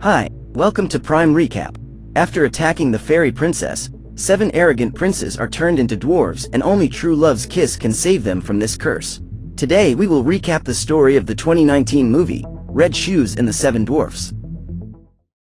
Hi, welcome to Prime Recap. After attacking the fairy princess, 7 arrogant princes are turned into dwarves and only true love's kiss can save them from this curse. Today we will recap the story of the 2019 movie, Red Shoes and the 7 Dwarfs.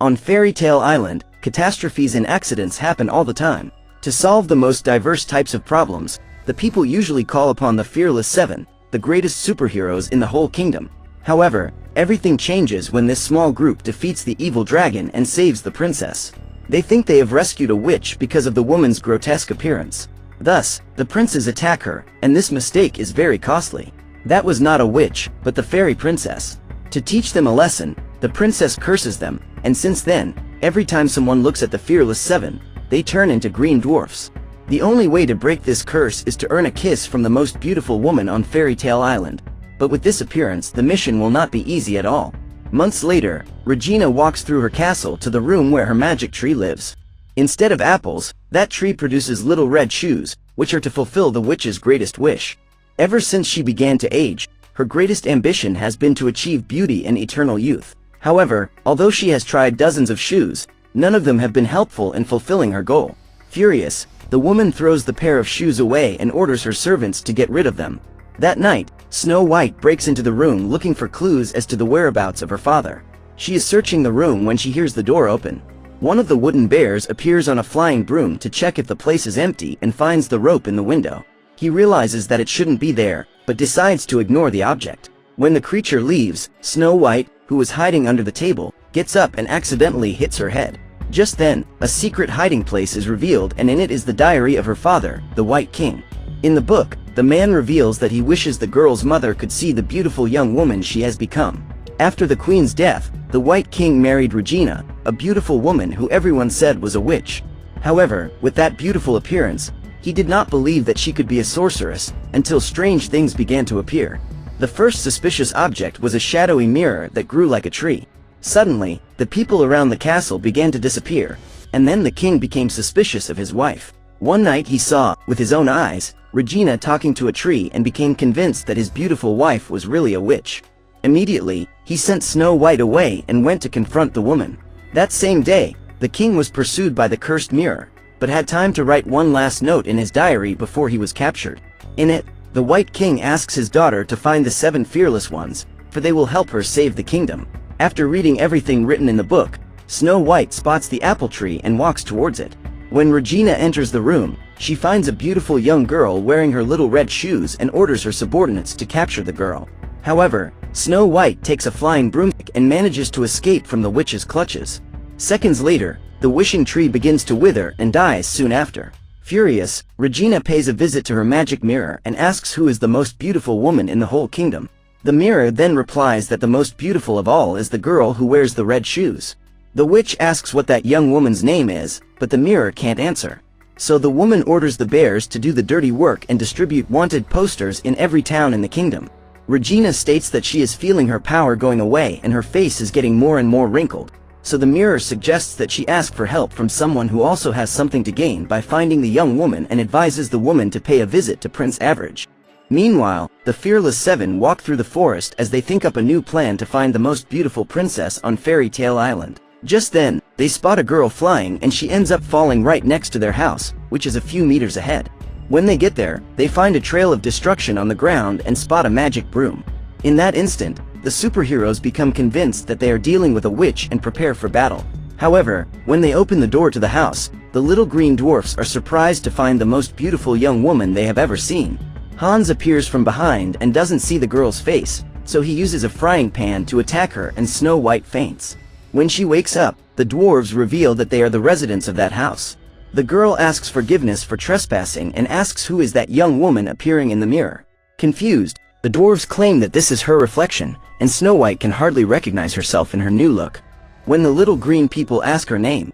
On Fairy Tale Island, catastrophes and accidents happen all the time. To solve the most diverse types of problems, the people usually call upon the fearless 7, the greatest superheroes in the whole kingdom. However, everything changes when this small group defeats the evil dragon and saves the princess. They think they have rescued a witch because of the woman's grotesque appearance. Thus, the princes attack her, and this mistake is very costly. That was not a witch, but the fairy princess. To teach them a lesson, the princess curses them, and since then, every time someone looks at the fearless 7, they turn into green dwarfs. The only way to break this curse is to earn a kiss from the most beautiful woman on Fairy Tale Island. But with this appearance, the mission will not be easy at all. Months later, Regina walks through her castle to the room where her magic tree lives. Instead of apples, that tree produces little red shoes, which are to fulfill the witch's greatest wish. Ever since she began to age, her greatest ambition has been to achieve beauty and eternal youth. However, although she has tried dozens of shoes, none of them have been helpful in fulfilling her goal. Furious, the woman throws the pair of shoes away and orders her servants to get rid of them. That night, Snow White breaks into the room looking for clues as to the whereabouts of her father. She is searching the room when she hears the door open. One of the wooden bears appears on a flying broom to check if the place is empty and finds the rope in the window. He realizes that it shouldn't be there, but decides to ignore the object. When the creature leaves, Snow White, who was hiding under the table, gets up and accidentally hits her head. Just then, a secret hiding place is revealed and in it is the diary of her father, the White King. In the book, the man reveals that he wishes the girl's mother could see the beautiful young woman she has become. After the queen's death, the White King married Regina, a beautiful woman who everyone said was a witch. However, with that beautiful appearance, he did not believe that she could be a sorceress, until strange things began to appear. The first suspicious object was a shadowy mirror that grew like a tree. Suddenly, the people around the castle began to disappear, and then the king became suspicious of his wife. One night he saw, with his own eyes, Regina talking to a tree and became convinced that his beautiful wife was really a witch. Immediately, he sent Snow White away and went to confront the woman. That same day, the king was pursued by the cursed mirror, but had time to write one last note in his diary before he was captured. In it, the White King asks his daughter to find the 7 fearless ones, for they will help her save the kingdom. After reading everything written in the book, Snow White spots the apple tree and walks towards it. When Regina enters the room, she finds a beautiful young girl wearing her little red shoes and orders her subordinates to capture the girl. However, Snow White takes a flying broomstick and manages to escape from the witch's clutches. Seconds later, the wishing tree begins to wither and dies soon after. Furious, Regina pays a visit to her magic mirror and asks who is the most beautiful woman in the whole kingdom. The mirror then replies that the most beautiful of all is the girl who wears the red shoes. The witch asks what that young woman's name is, but the mirror can't answer. So the woman orders the bears to do the dirty work and distribute wanted posters in every town in the kingdom. Regina states that she is feeling her power going away and her face is getting more and more wrinkled. So the mirror suggests that she ask for help from someone who also has something to gain by finding the young woman and advises the woman to pay a visit to Prince Average. Meanwhile, the fearless 7 walk through the forest as they think up a new plan to find the most beautiful princess on Fairy Tale Island. Just then, they spot a girl flying and she ends up falling right next to their house, which is a few meters ahead. When they get there, they find a trail of destruction on the ground and spot a magic broom. In that instant, the superheroes become convinced that they are dealing with a witch and prepare for battle. However, when they open the door to the house, the little green dwarfs are surprised to find the most beautiful young woman they have ever seen. Hans appears from behind and doesn't see the girl's face, so he uses a frying pan to attack her and Snow White faints. When she wakes up, the dwarves reveal that they are the residents of that house. The girl asks forgiveness for trespassing and asks who is that young woman appearing in the mirror. Confused, the dwarves claim that this is her reflection, and Snow White can hardly recognize herself in her new look. When the little green people ask her name,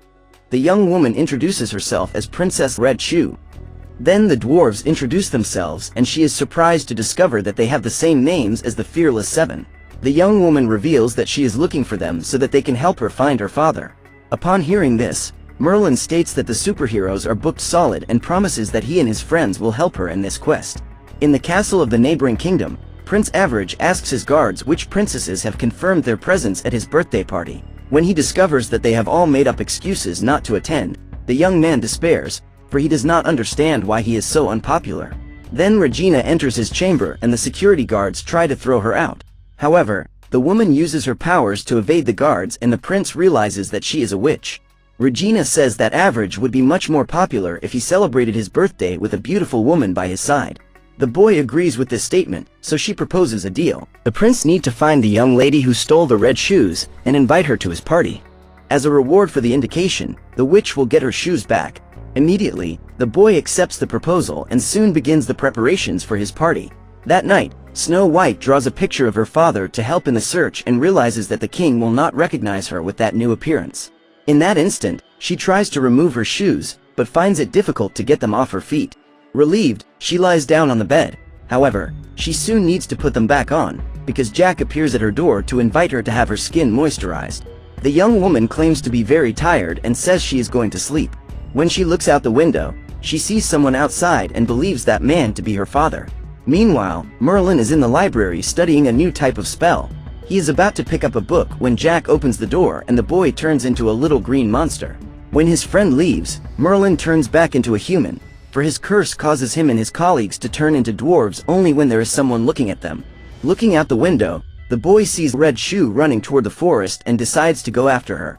the young woman introduces herself as Princess Red Shoe. Then the dwarves introduce themselves and she is surprised to discover that they have the same names as the fearless 7. The young woman reveals that she is looking for them so that they can help her find her father. Upon hearing this, Merlin states that the superheroes are booked solid and promises that he and his friends will help her in this quest. In the castle of the neighboring kingdom, Prince Average asks his guards which princesses have confirmed their presence at his birthday party. When he discovers that they have all made up excuses not to attend, the young man despairs, for he does not understand why he is so unpopular. Then Regina enters his chamber and the security guards try to throw her out. However, the woman uses her powers to evade the guards and the prince realizes that she is a witch. Regina says that Average would be much more popular if he celebrated his birthday with a beautiful woman by his side. The boy agrees with this statement, so she proposes a deal. The prince needs to find the young lady who stole the red shoes and invite her to his party. As a reward for the indication, the witch will get her shoes back. Immediately, the boy accepts the proposal and soon begins the preparations for his party. That night, Snow White draws a picture of her father to help in the search and realizes that the king will not recognize her with that new appearance. In that instant, she tries to remove her shoes, but finds it difficult to get them off her feet. Relieved, she lies down on the bed. However, she soon needs to put them back on, because Jack appears at her door to invite her to have her skin moisturized. The young woman claims to be very tired and says she is going to sleep. When she looks out the window, she sees someone outside and believes that man to be her father. Meanwhile, Merlin is in the library studying a new type of spell. He is about to pick up a book when Jack opens the door and the boy turns into a little green monster. When his friend leaves, Merlin turns back into a human, for his curse causes him and his colleagues to turn into dwarves only when there is someone looking at them. Looking out the window, the boy sees Red Shoe running toward the forest and decides to go after her.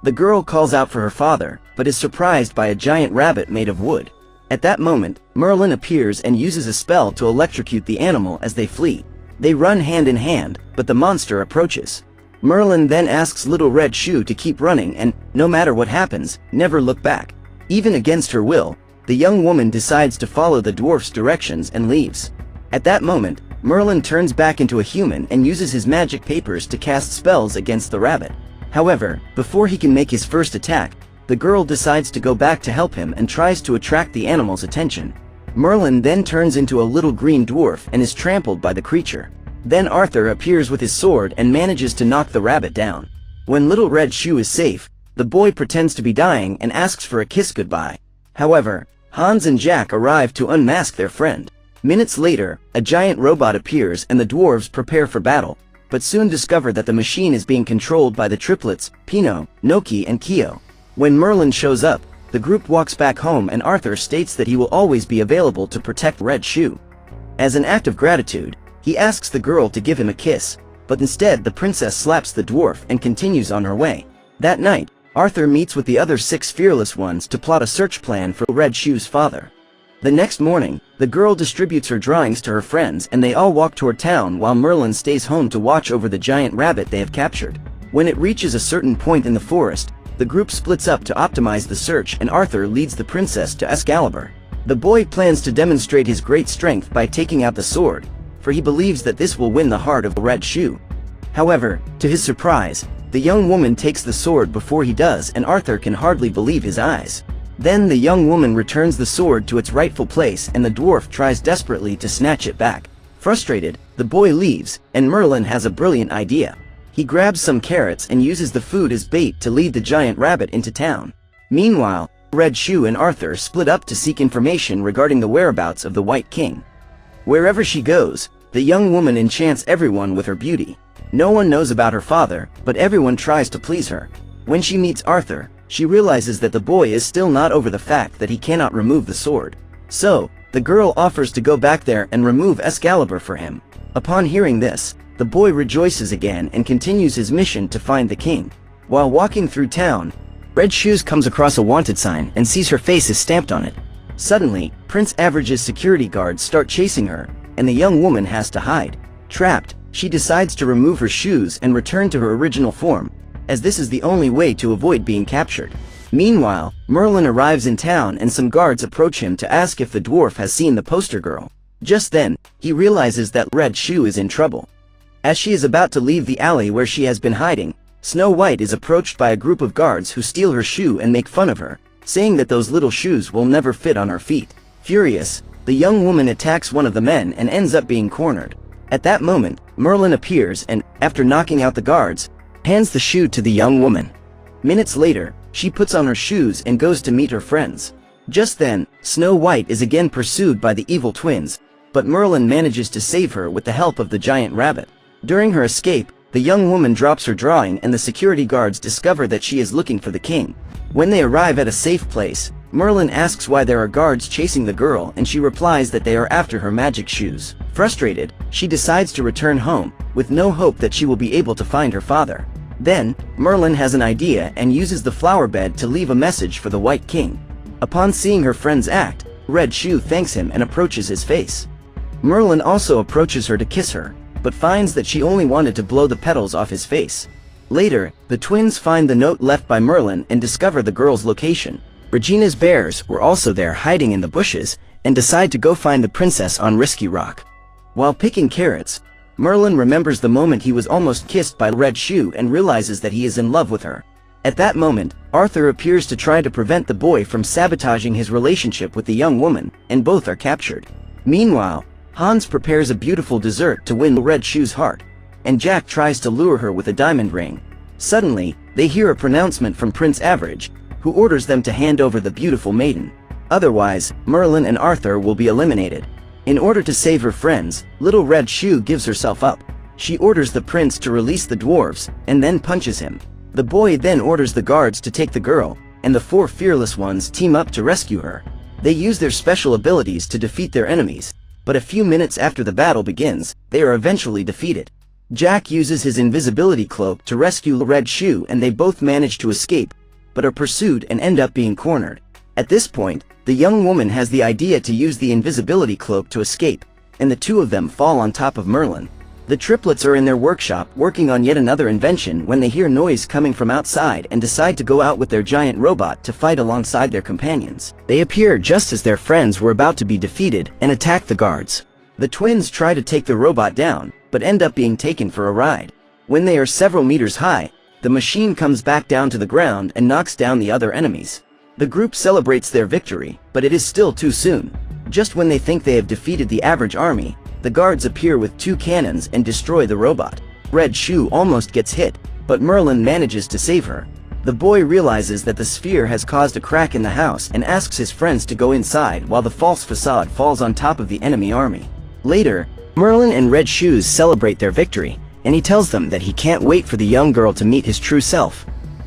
The girl calls out for her father, but is surprised by a giant rabbit made of wood. At that moment, Merlin appears and uses a spell to electrocute the animal as they flee. They run hand in hand, but the monster approaches. Merlin then asks Little Red Shoe to keep running and, no matter what happens, never look back. Even against her will, the young woman decides to follow the dwarf's directions and leaves. At that moment, Merlin turns back into a human and uses his magic papers to cast spells against the rabbit. However, before he can make his first attack, the girl decides to go back to help him and tries to attract the animal's attention. Merlin then turns into a little green dwarf and is trampled by the creature. Then Arthur appears with his sword and manages to knock the rabbit down. When Little Red Shoe is safe, the boy pretends to be dying and asks for a kiss goodbye. However, Hans and Jack arrive to unmask their friend. Minutes later, a giant robot appears and the dwarves prepare for battle, but soon discover that the machine is being controlled by the triplets, Pino, Noki and Kyo. When Merlin shows up, the group walks back home and Arthur states that he will always be available to protect Red Shoe. As an act of gratitude, he asks the girl to give him a kiss, but instead the princess slaps the dwarf and continues on her way. That night, Arthur meets with the other 6 fearless ones to plot a search plan for Red Shoe's father. The next morning, the girl distributes her drawings to her friends and they all walk toward town while Merlin stays home to watch over the giant rabbit they have captured. When it reaches a certain point in the forest, the group splits up to optimize the search and Arthur leads the princess to Excalibur. The boy plans to demonstrate his great strength by taking out the sword, for he believes that this will win the heart of Red Shoe. However, to his surprise, the young woman takes the sword before he does and Arthur can hardly believe his eyes. Then the young woman returns the sword to its rightful place and the dwarf tries desperately to snatch it back. Frustrated, the boy leaves, and Merlin has a brilliant idea. He grabs some carrots and uses the food as bait to lead the giant rabbit into town. Meanwhile, Red Shoe and Arthur split up to seek information regarding the whereabouts of the White King. Wherever she goes, the young woman enchants everyone with her beauty. No one knows about her father, but everyone tries to please her. When she meets Arthur, she realizes that the boy is still not over the fact that he cannot remove the sword. So, the girl offers to go back there and remove Excalibur for him. Upon hearing this, the boy rejoices again and continues his mission to find the king. While walking through town, Red Shoes comes across a wanted sign and sees her face is stamped on it. Suddenly, Prince Average's security guards start chasing her, and the young woman has to hide. Trapped, she decides to remove her shoes and return to her original form, as this is the only way to avoid being captured. Meanwhile, Merlin arrives in town and some guards approach him to ask if the dwarf has seen the poster girl. Just then, he realizes that Red Shoe is in trouble. As she is about to leave the alley where she has been hiding, Snow White is approached by a group of guards who steal her shoe and make fun of her, saying that those little shoes will never fit on her feet. Furious, the young woman attacks one of the men and ends up being cornered. At that moment, Merlin appears and, after knocking out the guards, hands the shoe to the young woman. Minutes later, she puts on her shoes and goes to meet her friends. Just then, Snow White is again pursued by the evil twins, but Merlin manages to save her with the help of the giant rabbit. During her escape, the young woman drops her drawing and the security guards discover that she is looking for the king. When they arrive at a safe place, Merlin asks why there are guards chasing the girl and she replies that they are after her magic shoes. Frustrated, she decides to return home, with no hope that she will be able to find her father. Then, Merlin has an idea and uses the flower bed to leave a message for the White King. Upon seeing her friend's act, Red Shoe thanks him and approaches his face. Merlin also approaches her to kiss her, but finds that she only wanted to blow the petals off his face. Later, the twins find the note left by Merlin and discover the girl's location. Regina's bears were also there hiding in the bushes and decide to go find the princess on Risky Rock. While picking carrots, Merlin remembers the moment he was almost kissed by Red Shoe and realizes that he is in love with her. At that moment, Arthur appears to try to prevent the boy from sabotaging his relationship with the young woman, and both are captured. Meanwhile, Hans prepares a beautiful dessert to win Red Shoe's heart, and Jack tries to lure her with a diamond ring. Suddenly, they hear a pronouncement from Prince Average, who orders them to hand over the beautiful maiden. Otherwise, Merlin and Arthur will be eliminated. In order to save her friends, Little Red Shoe gives herself up. She orders the prince to release the dwarves, and then punches him. The boy then orders the guards to take the girl, and the four fearless ones team up to rescue her. They use their special abilities to defeat their enemies, but a few minutes after the battle begins, they are eventually defeated. Jack uses his invisibility cloak to rescue Red Shoe and they both manage to escape, but are pursued and end up being cornered. At this point, the young woman has the idea to use the invisibility cloak to escape, and the two of them fall on top of Merlin. The triplets are in their workshop working on yet another invention when they hear noise coming from outside and decide to go out with their giant robot to fight alongside their companions. They appear just as their friends were about to be defeated and attack the guards. The twins try to take the robot down, but end up being taken for a ride. When they are several meters high, the machine comes back down to the ground and knocks down the other enemies. The group celebrates their victory, but it is still too soon. Just when they think they have defeated the average army, the guards appear with 2 cannons and destroy the robot. Red Shoe almost gets hit, but Merlin manages to save her. The boy realizes that the sphere has caused a crack in the house and asks his friends to go inside while the false facade falls on top of the enemy army. Later, Merlin and Red Shoes celebrate their victory, and he tells them that he can't wait for the young girl to meet his true self.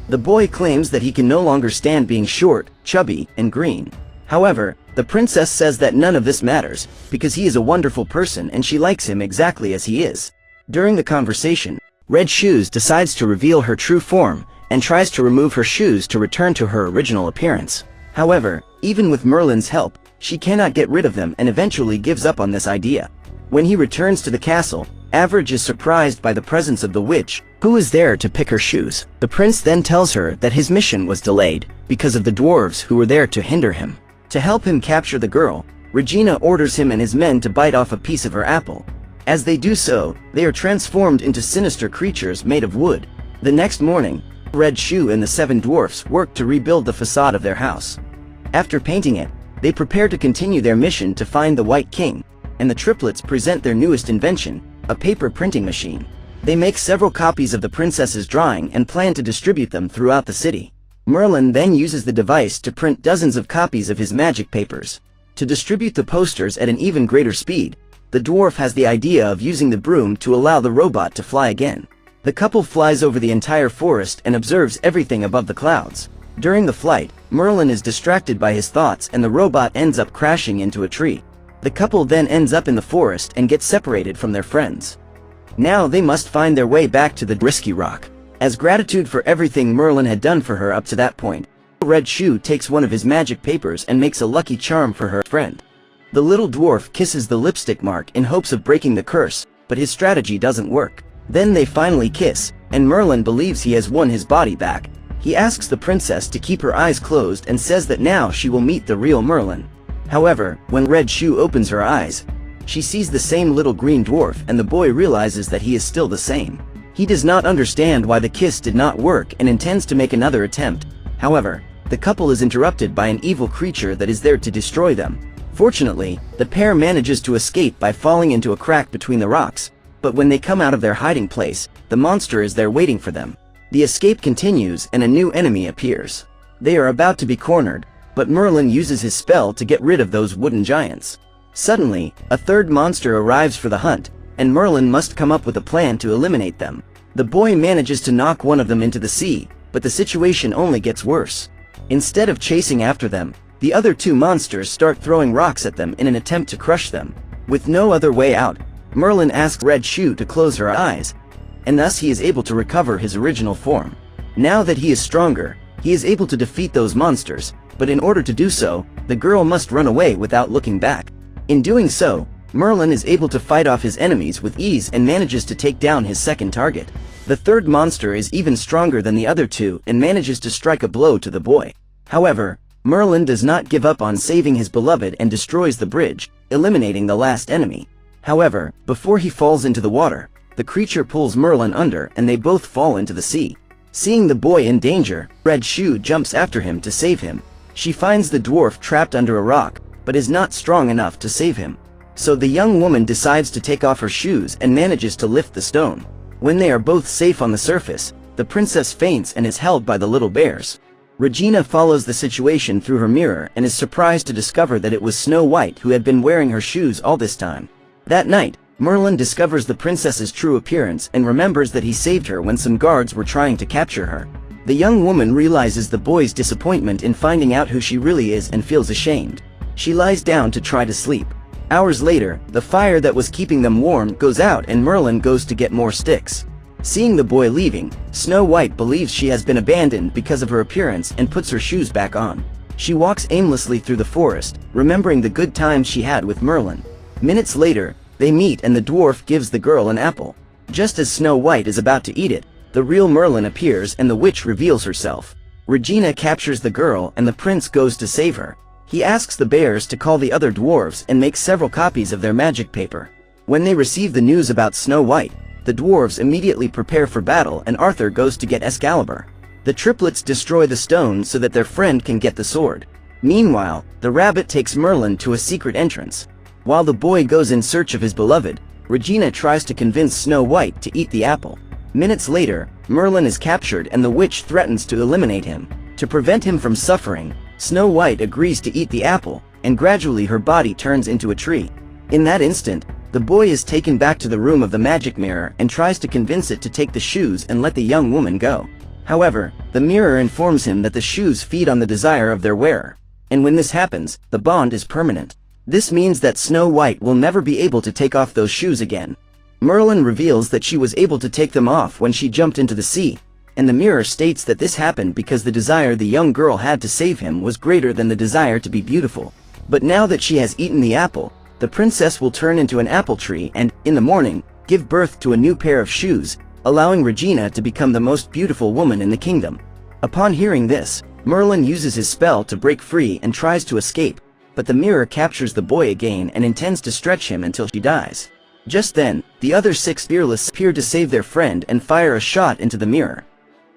The boy claims that he can no longer stand being short, chubby, and green. However, the princess says that none of this matters, because he is a wonderful person and she likes him exactly as he is. During the conversation, Red Shoes decides to reveal her true form, and tries to remove her shoes to return to her original appearance. However, even with Merlin's help, she cannot get rid of them and eventually gives up on this idea. When he returns to the castle, Average is surprised by the presence of the witch, who is there to pick her shoes. The prince then tells her that his mission was delayed because of the dwarves who were there to hinder him. To help him capture the girl, Regina orders him and his men to bite off a piece of her apple. As they do so, they are transformed into sinister creatures made of wood. The next morning, Red Shoe and the 7 dwarfs work to rebuild the facade of their house. After painting it, they prepare to continue their mission to find the White King, and the triplets present their newest invention, a paper printing machine. They make several copies of the princess's drawing and plan to distribute them throughout the city. Merlin then uses the device to print dozens of copies of his magic papers. To distribute the posters at an even greater speed, the dwarf has the idea of using the broom to allow the robot to fly again. The couple flies over the entire forest and observes everything above the clouds. During the flight, Merlin is distracted by his thoughts and the robot ends up crashing into a tree. The couple then ends up in the forest and gets separated from their friends. Now they must find their way back to the Risky Rock. As gratitude for everything Merlin had done for her up to that point, Red Shoe takes one of his magic papers and makes a lucky charm for her friend. The little dwarf kisses the lipstick mark in hopes of breaking the curse, but his strategy doesn't work. Then they finally kiss, and Merlin believes he has won his body back. He asks the princess to keep her eyes closed and says that now she will meet the real Merlin. However, when Red Shoe opens her eyes, she sees the same little green dwarf and the boy realizes that he is still the same. He does not understand why the kiss did not work and intends to make another attempt. However, the couple is interrupted by an evil creature that is there to destroy them. Fortunately, the pair manages to escape by falling into a crack between the rocks, but when they come out of their hiding place, the monster is there waiting for them. The escape continues and a new enemy appears. They are about to be cornered, but Merlin uses his spell to get rid of those wooden giants. Suddenly, a third monster arrives for the hunt, and Merlin must come up with a plan to eliminate them. The boy manages to knock one of them into the sea, but the situation only gets worse. Instead of chasing after them, the other two monsters start throwing rocks at them in an attempt to crush them. With no other way out, Merlin asks Red Shoe to close her eyes, and thus he is able to recover his original form. Now that he is stronger, he is able to defeat those monsters, but in order to do so, the girl must run away without looking back. In doing so, Merlin is able to fight off his enemies with ease and manages to take down his second target. The third monster is even stronger than the other two and manages to strike a blow to the boy. However, Merlin does not give up on saving his beloved and destroys the bridge, eliminating the last enemy. However, before he falls into the water, the creature pulls Merlin under and they both fall into the sea. Seeing the boy in danger, Red Shoe jumps after him to save him. She finds the dwarf trapped under a rock, but is not strong enough to save him. So the young woman decides to take off her shoes and manages to lift the stone. When they are both safe on the surface, the princess faints and is held by the little bears. Regina follows the situation through her mirror and is surprised to discover that it was Snow White who had been wearing her shoes all this time. That night, Merlin discovers the princess's true appearance and remembers that he saved her when some guards were trying to capture her. The young woman realizes the boy's disappointment in finding out who she really is and feels ashamed. She lies down to try to sleep. Hours later, the fire that was keeping them warm goes out and Merlin goes to get more sticks. Seeing the boy leaving, Snow White believes she has been abandoned because of her appearance and puts her shoes back on. She walks aimlessly through the forest, remembering the good times she had with Merlin. Minutes later, they meet and the dwarf gives the girl an apple. Just as Snow White is about to eat it, the real Merlin appears and the witch reveals herself. Regina captures the girl and the prince goes to save her. He asks the bears to call the other dwarves and make several copies of their magic paper. When they receive the news about Snow White, the dwarves immediately prepare for battle and Arthur goes to get Excalibur. The triplets destroy the stone so that their friend can get the sword. Meanwhile, the rabbit takes Merlin to a secret entrance. While the boy goes in search of his beloved, Regina tries to convince Snow White to eat the apple. Minutes later, Merlin is captured and the witch threatens to eliminate him. To prevent him from suffering, Snow White agrees to eat the apple, and gradually her body turns into a tree. In that instant, the boy is taken back to the room of the magic mirror and tries to convince it to take the shoes and let the young woman go. However, the mirror informs him that the shoes feed on the desire of their wearer. And when this happens, the bond is permanent. This means that Snow White will never be able to take off those shoes again. Merlin reveals that she was able to take them off when she jumped into the sea, and the mirror states that this happened because the desire the young girl had to save him was greater than the desire to be beautiful. But now that she has eaten the apple, the princess will turn into an apple tree and, in the morning, give birth to a new pair of shoes, allowing Regina to become the most beautiful woman in the kingdom. Upon hearing this, Merlin uses his spell to break free and tries to escape, but the mirror captures the boy again and intends to stretch him until she dies. Just then, the other 6 fearless appear to save their friend and fire a shot into the mirror.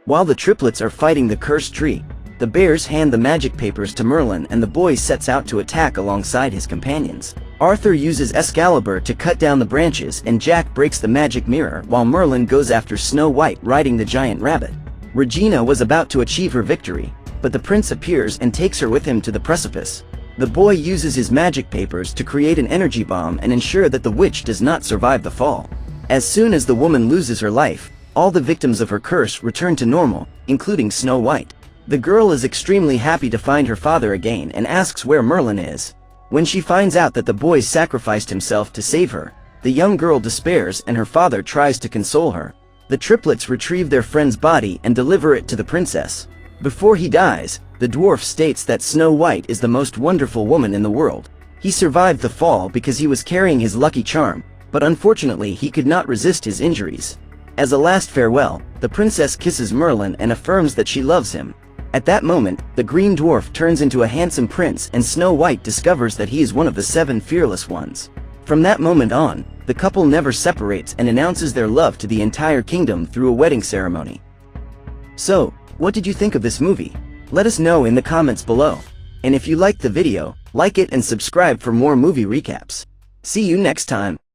While the triplets are fighting the cursed tree, the bears hand the magic papers to Merlin and the boy sets out to attack alongside his companions. Arthur uses Excalibur to cut down the branches and Jack breaks the magic mirror while Merlin goes after Snow White riding the giant rabbit. Regina was about to achieve her victory, but the prince appears and takes her with him to the precipice. The boy uses his magic papers to create an energy bomb and ensure that the witch does not survive the fall. As soon as the woman loses her life, all the victims of her curse return to normal, including Snow White. The girl is extremely happy to find her father again and asks where Merlin is. When she finds out that the boy sacrificed himself to save her, the young girl despairs and her father tries to console her. The triplets retrieve their friend's body and deliver it to the princess. Before he dies, the dwarf states that Snow White is the most wonderful woman in the world. He survived the fall because he was carrying his lucky charm, but unfortunately he could not resist his injuries. As a last farewell, the princess kisses Merlin and affirms that she loves him. At that moment, the green dwarf turns into a handsome prince and Snow White discovers that he is one of the 7 fearless ones. From that moment on, the couple never separates and announces their love to the entire kingdom through a wedding ceremony. So, what did you think of this movie? Let us know in the comments below. And if you liked the video, like it and subscribe for more movie recaps. See you next time.